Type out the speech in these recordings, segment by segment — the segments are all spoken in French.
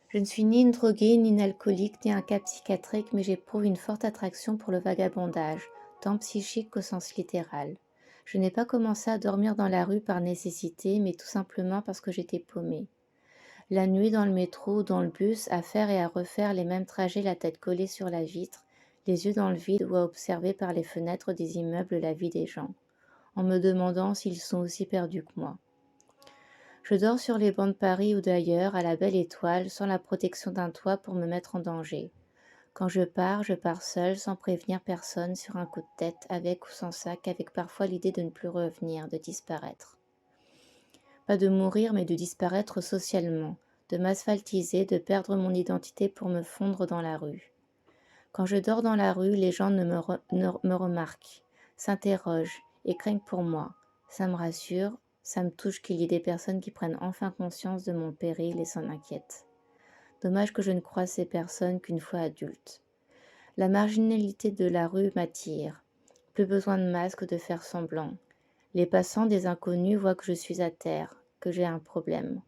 Je ne suis ni une droguée, ni une alcoolique, ni un cas psychiatrique, mais j'éprouve une forte attraction pour le vagabondage, tant psychique qu'au sens littéral. Je n'ai pas commencé à dormir dans la rue par nécessité, mais tout simplement parce que j'étais paumée. La nuit dans le métro ou dans le bus, à faire et à refaire les mêmes trajets la tête collée sur la vitre, les yeux dans le vide ou à observer par les fenêtres des immeubles la vie des gens, en me demandant s'ils sont aussi perdus que moi. Je dors sur les bancs de Paris ou d'ailleurs, à la belle étoile, sans la protection d'un toit pour me mettre en danger. Quand je pars seule, sans prévenir personne, sur un coup de tête, avec ou sans sac, avec parfois l'idée de ne plus revenir, de disparaître. Pas de mourir, mais de disparaître socialement, de m'asphaltiser, de perdre mon identité pour me fondre dans la rue. Quand je dors dans la rue, les gens ne me remarquent, s'interrogent et craignent pour moi. Ça me rassure, ça me touche qu'il y ait des personnes qui prennent enfin conscience de mon péril et s'en inquiètent. Dommage que je ne croise ces personnes qu'une fois adultes. La marginalité de la rue m'attire. Plus besoin de masque ou de faire semblant. Les passants des inconnus voient que je suis à terre, que j'ai un problème.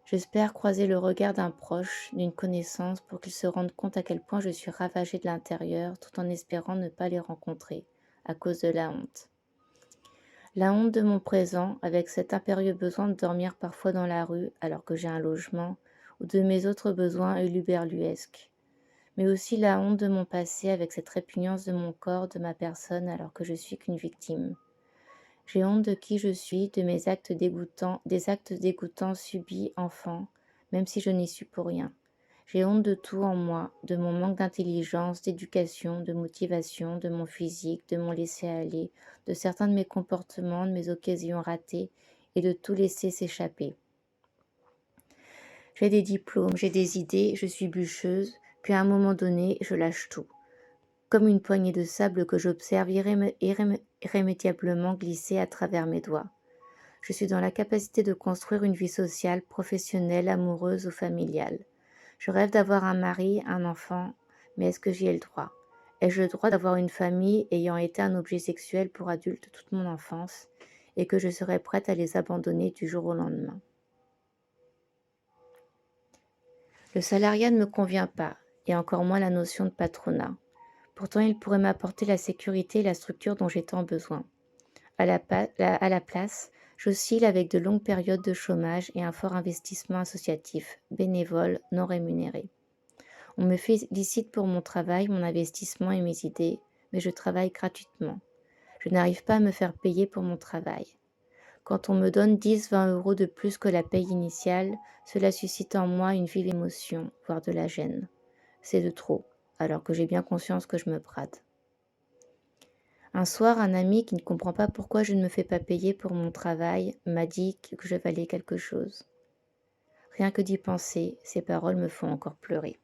J'espère croiser le regard d'un proche, d'une connaissance, pour qu'ils se rendent compte à quel point je suis ravagée de l'intérieur, tout en espérant ne pas les rencontrer, à cause de la honte. La honte de mon présent, avec cet impérieux besoin de dormir parfois dans la rue, alors que j'ai un logement, ou de mes autres besoins huluberluesques. Mais aussi la honte de mon passé, avec cette répugnance de mon corps, de ma personne, alors que je suis qu'une victime. J'ai honte de qui je suis, de mes actes dégoûtants, des actes dégoûtants subis enfant, même si je n'y suis pour rien. J'ai honte de tout en moi, de mon manque d'intelligence, d'éducation, de motivation, de mon physique, de mon laisser-aller, de certains de mes comportements, de mes occasions ratées, et de tout laisser s'échapper. J'ai des diplômes, j'ai des idées, je suis bûcheuse, puis à un moment donné, je lâche tout. Comme une poignée de sable que j'observe irrémédiablement glisser à travers mes doigts. Je suis dans la capacité de construire une vie sociale, professionnelle, amoureuse ou familiale. Je rêve d'avoir un mari, un enfant, mais est-ce que j'y ai le droit? Ai-je le droit d'avoir une famille ayant été un objet sexuel pour adultes toute mon enfance et que je serais prête à les abandonner du jour au lendemain? Le salariat ne me convient pas, et encore moins la notion de patronat. Pourtant, il pourrait m'apporter la sécurité et la structure dont j'ai tant besoin. À la place, j'oscille avec de longues périodes de chômage et un fort investissement associatif, bénévole, non rémunéré. On me félicite pour mon travail, mon investissement et mes idées, mais je travaille gratuitement. Je n'arrive pas à me faire payer pour mon travail. Quand on me donne 10-20 € de plus que la paye initiale, cela suscite en moi une vive émotion, voire de la gêne. C'est de trop, alors que j'ai bien conscience que je me brade. Un soir, un ami qui ne comprend pas pourquoi je ne me fais pas payer pour mon travail m'a dit que je valais quelque chose. Rien que d'y penser, ces paroles me font encore pleurer.